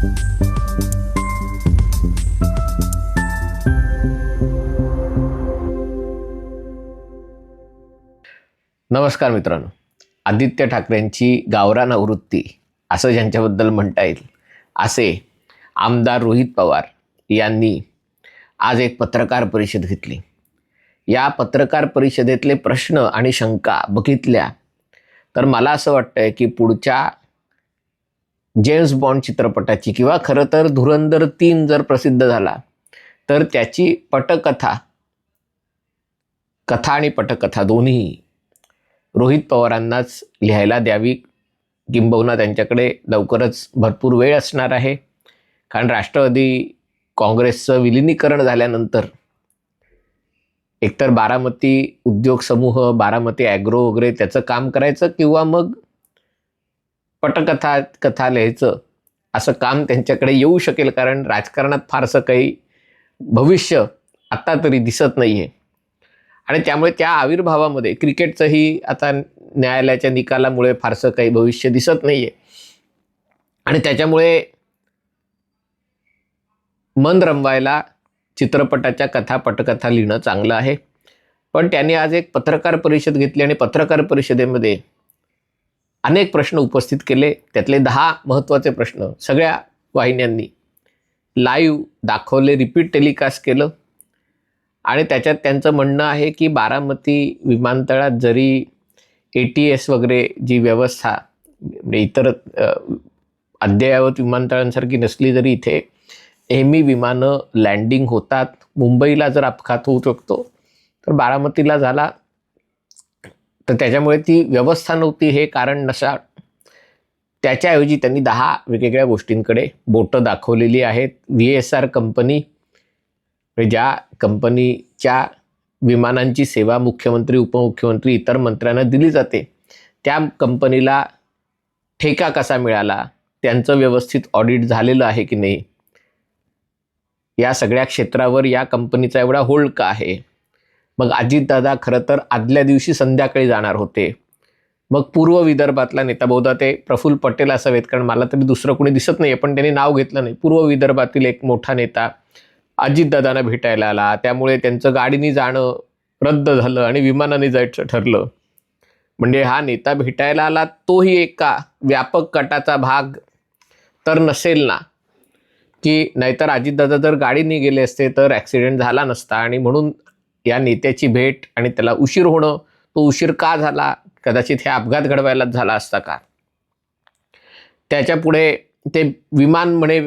नमस्कार मित्रांनो. आदित्य ठाकरेंची गावरान आवृत्ती असं ज्यांच्याबद्दल म्हणता येईल असे आमदार रोहित पवार यांनी आज एक पत्रकार परिषद घेतली. या पत्रकार परिषदेतले प्रश्न आणि शंका बघितल्या तर मला असं वाटतंय की पुढच्या जेम्स बॉन्ड चित्रपटाची किंवा खरं तर धुरंधर 3 जर प्रसिद्ध झाला तर त्याची कथा आणि पटकथा दोन्ही रोहित पवारांनाच लिहायला द्यावी, किंबहुना त्यांच्याकडे लवकरच भरपूर वेळ असणार आहे. कारण राष्ट्रवादी काँग्रेसचं विलिनीकरण झाल्यानंतर एकतर बारामती उद्योग समूह, बारामती ॲग्रो वगैरे त्याचं काम करायचं किंवा मग कथा लिहायचं असं काम त्यांच्याकडे येऊ शकेल. कारण राजकारणात फारसं काही भविष्य आत्ता तरी दिसत नाही आहे आणि त्यामुळे त्या आविर्भावामध्ये क्रिकेटचंही आता न्यायालयाच्या निकालामुळे फारसं काही भविष्य दिसत नाही आहे आणि त्याच्यामुळे मन रमवायला चित्रपटाच्या पटकथा लिहिणं चांगलं आहे. पण त्यांनी आज एक पत्रकार परिषद घेतली आणि पत्रकार परिषदेमध्ये अनेक प्रश्न उपस्थित केले. त्यातले 10 महत्त्वाचे प्रश्न सगळ्या वाहिन्यांनी लाईव्ह दाखवले, रिपीट टेलिकास्ट केलं आणि त्याच्यात त्यांचं म्हणणं आहे की बारामती विमानतळात जरी ATS वगैरे जी व्यवस्था म्हणजे इतर अद्ययावत विमानतळांसारखी नसली तरी इथे नेहमी विमानं लँडिंग होतात. मुंबईला जर अपघात होऊ शकतो तर बारामतीला झाला तर त्याच्यामुळे ती व्यवस्था नव्हती हे कारण नसा. त्याच्याऐवजी त्यांनी 10 वेगवेगळ्या गोष्टींकडे बोटं दाखवलेली आहेत. VSR कंपनी, ज्या कंपनीच्या विमानांची सेवा मुख्यमंत्री, उपमुख्यमंत्री, इतर मंत्र्यांना दिली जाते, त्या कंपनीला ठेका कसा मिळाला, त्यांचं व्यवस्थित ऑडिट झालेलं आहे की नाही, या सगळ्या क्षेत्रावर या कंपनीचा एवढा होल्ड का आहे. मग अजितदादा खरं तर आदल्या दिवशी संध्याकाळी जाणार होते. मग पूर्व विदर्भातला नेता, बहुधा ते प्रफुल्ल पटेल असावेत कारण मला तरी दुसरं कोणी दिसत नाही पण त्यांनी नाव घेतलं नाही, पूर्व विदर्भातील एक मोठा नेता अजितदादांना भेटायला आला, त्यामुळे त्यांचं गाडीने जाणं रद्द झालं आणि विमानाने जायचं ठरलं. म्हणजे हा नेता भेटायला आला तोही एका व्यापक कटाचा भाग तर नसेल ना, की नाहीतर अजितदादा जर गाडीने गेले असते तर ॲक्सिडेंट झाला नसता आणि म्हणून या नेत्याची भेट आणि त्याला उशीर होणं, तो उशीर का झाला, कदाचित हे अपघात घडवायलाच झाला असता का. त्याच्यापुढे ते विमान म्हणे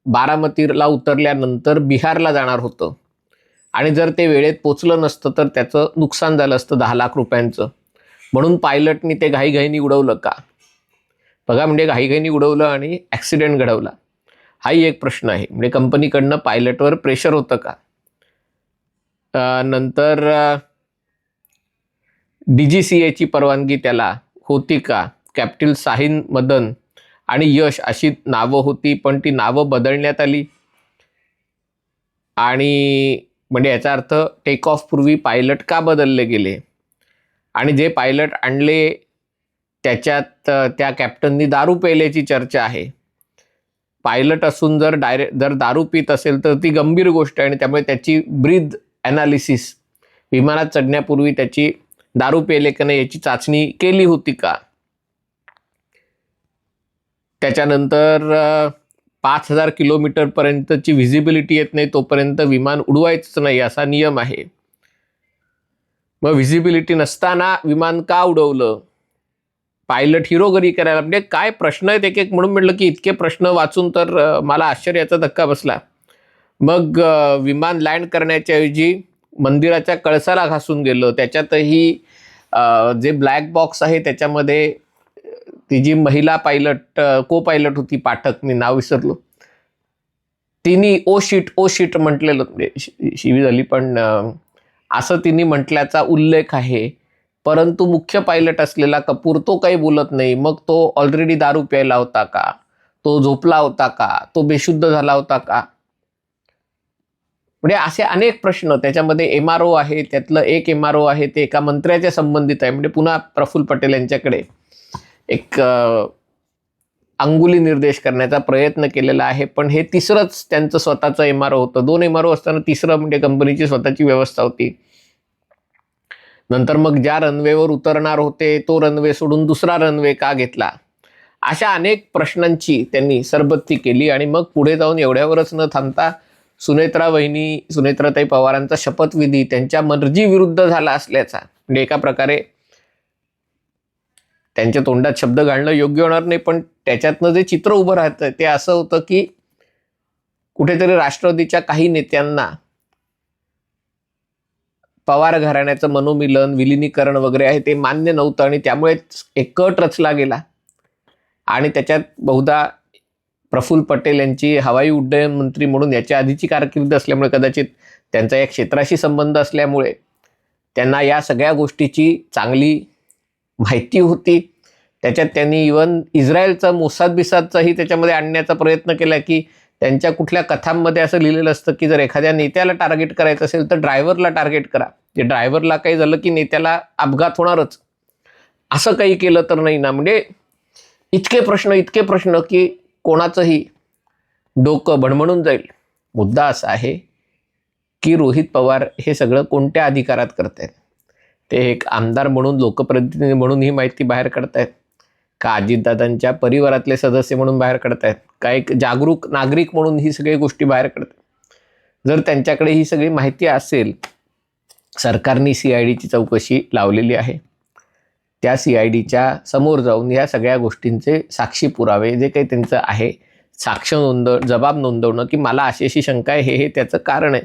बारामतीला उतरल्यानंतर बिहारला जाणार होतं आणि जर ते वेळेत पोचलं नसतं तर त्याचं नुकसान झालं असतं 10 लाख रुपयांचं, म्हणून पायलटनी ते घाईघाईनी उडवलं का. बघा, म्हणजे घाईघाईनी उडवलं आणि ॲक्सिडेंट घडवला, हाही एक प्रश्न आहे. म्हणजे कंपनीकडनं पायलटवर प्रेशर होतं का. नंतर DGCAची परवानगी त्याला होती का. कॅप्टन साहिन मदन आणि यश अशी नावं होती पण ती नावं बदलण्यात आली आणि म्हणजे याचा अर्थ टेक ऑफ पूर्वी पायलट का बदलले गेले आणि जे पायलट आणले त्याच्यात त्या कॅप्टननी दारू प्यायल्याची चर्चा आहे. पायलट असून जर दारू पित असेल तर ती गंभीर गोष्ट आहे आणि त्यामुळे त्याची ब्रीथ ॲनालिसिस, विमानात चढण्यापूर्वी त्याची दारू प्यायले का नाही याची चाचणी केली होती का. त्याच्यानंतर 5000 किलोमीटरपर्यंतची व्हिजिबिलिटी येत नाही तोपर्यंत विमान उडवायचं नाही असा नियम आहे. मग व्हिजिबिलिटी नसताना विमान का उडवलं, पायलट हिरोगरी करायला, म्हणजे काय प्रश्न आहेत एक एक. म्हणून म्हटलं की इतके प्रश्न वाचून तर मला आश्चर्याचा धक्का बसला. मग विमान लँड करण्याच्या ऐवजी मंदिराच्या कळसाला घासून गेलं. त्याच्यातही जे ब्लॅक बॉक्स आहे त्याच्यामध्ये ती जी महिला पायलट, को पायलट होती, पाठक, मी नाव विसरलो, तिने ओ शीट म्हटलेलं, शिवी झाली पण असं तिने म्हटल्याचा उल्लेख आहे. परंतु मुख्य पायलट असलेला कपूर तो काही बोलत नाही. मग तो ऑलरेडी दारू प्यायला होता का, तो झोपला होता का, तो बेशुद्ध झाला होता का. म्हणजे असे अनेक प्रश्न. त्याच्यामध्ये MRO आहे, त्यातलं एक MRO आहे ते एका मंत्र्याच्या संबंधित आहे. म्हणजे पुन्हा प्रफुल्ल पटेल यांच्याकडे एक अंगुली निर्देश करण्याचा प्रयत्न केलेला आहे. पण हे तिसरंच त्यांचं स्वतःचं MRO होतं. 2 MRO असताना तिसरं म्हणजे कंपनीची स्वतःची व्यवस्था होती. नंतर मग ज्या रनवेवर उतरणार होते तो रनवे सोडून दुसरा रनवे का घेतला, अशा अनेक प्रश्नांची त्यांनी सरबत्ती केली. आणि मग पुढे जाऊन एवढ्यावरच न थांबता सुनेत्राताई पवारांचा शपथविधी त्यांच्या मर्जीविरुद्ध झाला असल्याचा, म्हणजे एका प्रकारे त्यांच्या तोंडात शब्द घालणं योग्य होणार नाही, पण त्याच्यातनं जे चित्र उभं राहतं ते असं होतं की कुठेतरी राष्ट्रवादीच्या काही नेत्यांना पवार घराण्याचं मनोमिलन, विलिनीकरण वगैरे आहे ते मान्य नव्हतं आणि त्यामुळे एक कट रचला गेला. आणि त्याच्यात बहुधा प्रफुल्ल पटेल यांची हवाई उड्डयन मंत्री म्हणून याच्या आधीची कारकीर्द असल्यामुळे, कदाचित त्यांचा या क्षेत्राशी संबंध असल्यामुळे त्यांना या सगळ्या गोष्टीची चांगली माहिती होती. त्याच्यात त्यांनी इवन इस्रायलचा मोसाद-बिसादचाही त्याच्यामध्ये आणण्याचा प्रयत्न केला, की त्यांच्या कुठल्या कथांमध्ये असं लिहिलेलं असतं की जर एखाद्या नेत्याला टार्गेट करायचं असेल तर ड्रायव्हरला टार्गेट करा. जे ड्रायव्हरला काही झालं की नेत्याला अपघात होणारच, असं काही केलं तर नाही ना. म्हणजे इतके प्रश्न की कोणाचंही डोकं भणभणून जाईल. मुद्दा असा आहे की रोहित पवार हे सगळं कोणत्या अधिकारात करतायत? ते एक आमदार म्हणून, लोकप्रतिनिधी म्हणून ही माहिती बाहेर काढतायत का अजितदादांच्या परिवारातले सदस्य म्हणून बाहेर काढतायत का एक जागरूक नागरिक म्हणून ही सगळी गोष्टी बाहेर काढतात? जर त्यांच्याकडे ही सगळी माहिती असेल, सरकारने CIDची चौकशी लावलेली आहे. त्या CIDच्या समोर जाऊन या सगळ्या गोष्टींचे साक्षी पुरावे जे काही त्यांचं आहे, जबाब नोंदवणं की मला अशी शंका आहे, हे त्याचं कारण आहे.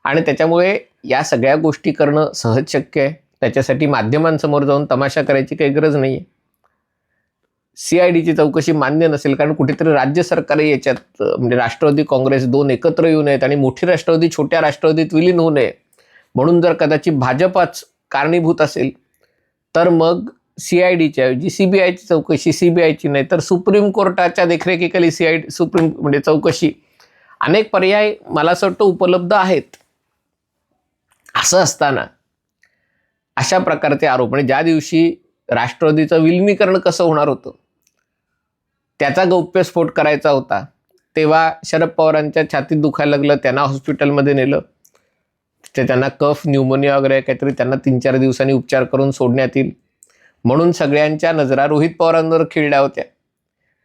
आणि त्याच्यामुळे या सगळ्या गोष्टी करणं सहज शक्य आहे. त्याच्यासाठी माध्यमांसमोर जाऊन तमाशा करायची काही गरज नाही आहे. CIDची चौकशी मान्य नसेल, कारण कुठेतरी राज्य सरकार याच्यात, म्हणजे राष्ट्रवादी काँग्रेस 2 एकत्र येऊ नयेत आणि मोठी राष्ट्रवादी छोट्या राष्ट्रवादीत विलीन होऊ नये म्हणून जर कदाचित भाजपच कारणीभूत असेल, तर मग CIDच्या ऐवजी CBIची चौकशी, CBIची नाही तर सुप्रीम कोर्टाच्या देखरेखीखाली सुप्रीम म्हणजे चौकशी, अनेक पर्याय मला असं वाटतं उपलब्ध आहेत. असं असताना अशा प्रकारचे आरोप, म्हणजे ज्या दिवशी राष्ट्रवादीचं विलिनीकरण कसं होणार होतं त्याचा गौप्यस्फोट करायचा होता, तेव्हा शरद पवारांच्या छातीत दुखायला लागलं, त्यांना हॉस्पिटलमध्ये नेलं. त्यांना कफ, न्यूमोनिया वगैरे काहीतरी, त्यांना 3-4 दिवसांनी उपचार करून सोडण्यात येईल म्हणून सगळ्यांच्या नजरा रोहित पवारांवर खिळल्या होत्या.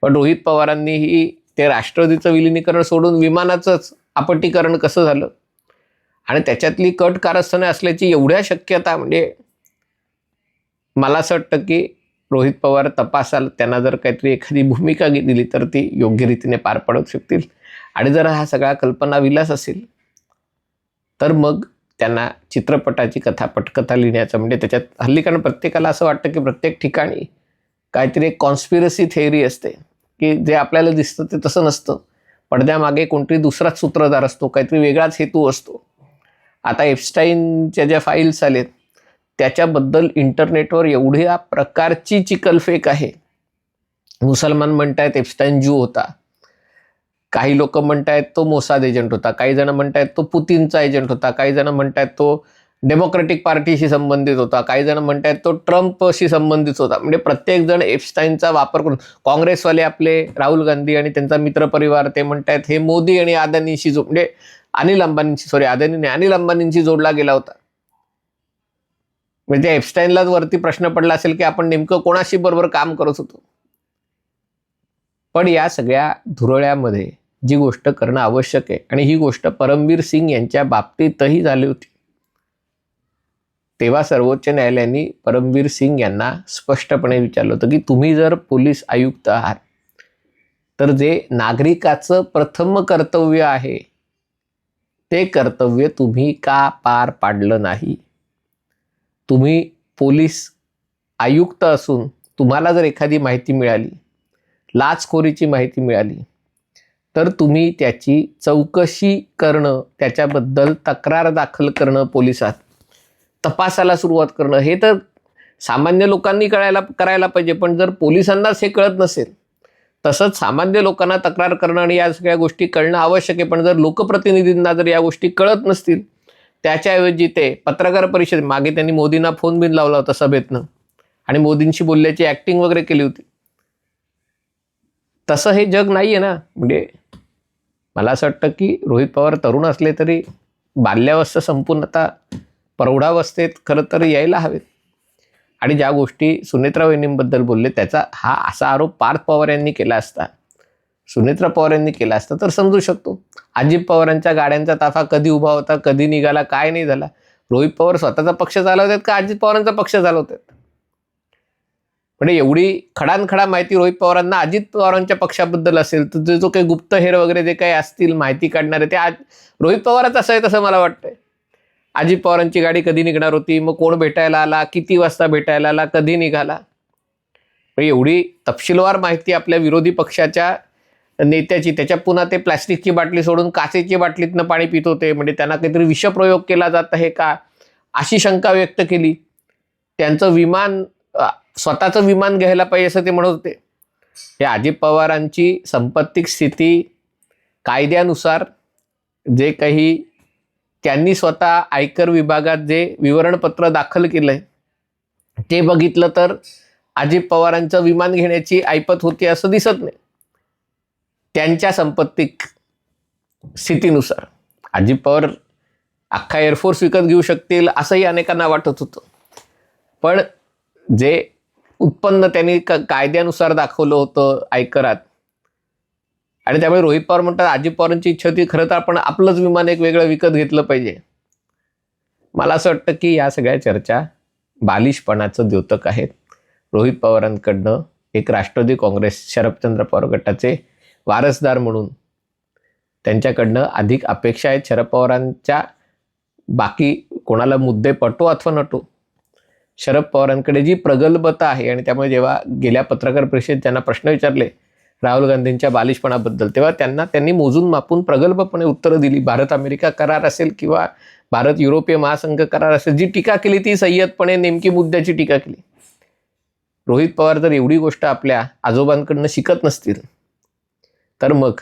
पण रोहित पवारांनीही ते राष्ट्रवादीचं विलिनीकरण सोडून विमानाचंच आपत्तीकरण कसं झालं आणि त्याच्यातली कट कारस्थाने असल्याची एवढ्या शक्यता, म्हणजे मला असं वाटतं की रोहित पवार तपासाल, त्यांना जर काहीतरी एखादी भूमिका दिली तर ती योग्य रीतीने पार पाडू शकतील. आणि जर हा सगळा कल्पनाविलास असेल तर मग त्यांना चित्रपटाची पटकथा लिहिण्याचं, म्हणजे त्याच्यात हल्ली, कारण प्रत्येकाला असं वाटतं की प्रत्येक ठिकाणी काहीतरी एक कॉन्स्पिरसी थेअरी असते की जे आपल्याला दिसतं ते तसं नसतं. पडद्यामागे कोणतरी दुसराच सूत्रधार असतो, काहीतरी वेगळाच हेतू असतो. आता एप्स्टाईनच्या ज्या फाईल्स आलेत त्याच्याबद्दल इंटरनेटवर एवढ्या प्रकारची चिकलफेक आहे. मुसलमान म्हणतायत एप्स्टाईन ज्यू होता, काही लोक म्हणतायत तो मोसाद एजंट होता, काही जण म्हणतायत तो पुतीनचा एजंट होता, काही जण म्हणतायत तो डेमोक्रॅटिक पार्टीशी संबंधित होता, काही जण म्हणतायत तो ट्रम्पशी संबंधित होता. म्हणजे प्रत्येक जण एप्स्टाईनचा वापर करून, काँग्रेसवाले आपले राहुल गांधी आणि त्यांचा मित्रपरिवार ते म्हणतायत हे मोदी आणि अदानीशी म्हणजे अनिल अंबानींशी जोडला गेला होता. म्हणजे एप्स्टाईनलाच वरती प्रश्न पडला असेल की आपण नेमकं कोणाशी बरोबर काम करत होतो. पण या सगळ्या धुरळ्यामध्ये जी गोष्ट करणं आवश्यक आहे, आणि ही गोष्ट परमबीर सिंग यांच्या बाबतीतही झाली होती, तेव्हा सर्वोच्च न्यायालयाने परमबीर सिंग यांना स्पष्टपणे विचारलं होतं की तुम्ही जर पोलीस आयुक्त आहात तर जे नागरिकाचं प्रथम कर्तव्य आहे ते कर्तव्य तुम्ही का पार पाडलं नाही? तुम्ही पोलीस आयुक्त असून तुम्हाला जर एखादी माहिती मिळाली, लाचखोरीची माहिती मिळाली, तर तुम्ही त्याची चौकशी करणं, त्याच्याबद्दल तक्रार दाखल करणं, पोलिसात तपासाला सुरुवात करणं, हे तर सामान्य लोकांनी करायला पाहिजे. पण जर पोलिसांनाच हे कळत नसेल, तसंच सामान्य लोकांना तक्रार करणं आणि या सगळ्या गोष्टी कळणं आवश्यक आहे. पण जर लोकप्रतिनिधींना जर या गोष्टी कळत नसतील, त्याच्याऐवजी ते पत्रकार परिषद, मागे त्यांनी मोदींना फोन बिन लावला होता सभेतनं आणि मोदींशी बोलल्याची ॲक्टिंग वगैरे केली होती. तसं हे जग नाही आहे ना. म्हणजे मला असं वाटतं की रोहित पवार तरुण असले तरी बाल्यावस्था संपून आता प्रौढावस्थेत खरं तर यायला हवेत. आणि ज्या गोष्टी सुनेत्रा वहिनींबद्दल बोलले त्याचा हा असा आरोप पार्थ पवार यांनी केला असता, सुनेत्रा पवार यांनी केला असता तर समजू शकतो. अजित पवारांच्या गाड्यांचा ताफा कधी उभा होता, कधी निघाला, काय नाही झाला. रोहित पवार स्वतःचा पक्ष चालवतात का अजित पवारांचा पक्ष चालवतात? म्हणजे एवढी खडानखडा माहिती रोहित पवारांना अजित पवारांच्या पक्षाबद्दल असेल तर जो काही गुप्तहेर वगैरे जे काही असतील माहिती काढणारे ते आज रोहित पवारच असं आहे तसं मला वाटतंय. अजित पवारांची गाडी कधी निघणार होती, मग कोण भेटायला आला, किती वाजता भेटायला आला, कधी निघाला, एवढी तपशीलवार माहिती आपल्या विरोधी पक्षाच्या नेत्याची. त्याच्या पुन्हा ते प्लॅस्टिकची बाटली सोडून काचेची बाटलीतनं पाणी पित होते. म्हणजे त्यांना काहीतरी विषप्रयोग केला जात आहे का अशी शंका व्यक्त केली. त्यांचं विमान स्वतःचं विमान घ्यायला पाहिजे असं ते म्हणत होते. हे अजित पवारांची संपत्तिक स्थिती कायद्यानुसार जे काही त्यांनी स्वतः आयकर विभागात जे विवरणपत्र दाखल केलंय ते बघितलं तर अजित पवारांचं विमान घेण्याची ऐपत होती असं दिसत नाही. त्यांच्या संपत्तिक स्थितीनुसार अजित पवार अख्खा एअरफोर्स विकत घेऊ शकतील असंही अनेकांना वाटत होतं. पण जे उत्पन्न त्यांनी कायद्यानुसार दाखवलं होतं आयकरात, आणि त्यामुळे रोहित पवार म्हणतात अजित पवारांची इच्छा होती खरं तर आपण आपलंच विमान एक वेगळं विकत घेतलं पाहिजे. मला असं वाटतं की या सगळ्या चर्चा बालिशपणाचं द्योतक आहेत. रोहित पवारांकडनं एक राष्ट्रवादी काँग्रेस शरदचंद्र पवार गटाचे वारसदार म्हणून त्यांच्याकडनं अधिक अपेक्षा आहेत. शरद पवारांच्या बाकी कोणाला मुद्दे पटो अथवा नटो, शरद पवारांकडे जी प्रगल्भता आहे आणि त्यामुळे जेव्हा गेल्या पत्रकार परिषदेत त्यांना प्रश्न विचारले राहुल गांधींच्या बालिशपणाबद्दल तेव्हा त्यांनी मोजून मापून प्रगल्भपणे उत्तरं दिली. भारत अमेरिका करार असेल किंवा भारत युरोपीय महासंघ करार असेल, जी टीका केली ती संयतपणे नेमकी मुद्द्याची टीका केली. रोहित पवार जर एवढी गोष्ट आपल्या आजोबांकडनं शिकत नसतील तर मग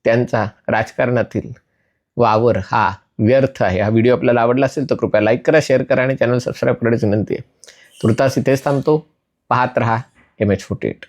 त्यांचा राजकारणातील वावर हा व्यर्थ आहे. हा व्हिडिओ आपल्याला आवडला असेल तर कृपया लाईक करा, शेअर करा आणि चॅनल सबस्क्राईब करण्याची विनंती आहे. तुर्तास इथेच थांबतो. पाहत रहा MH48.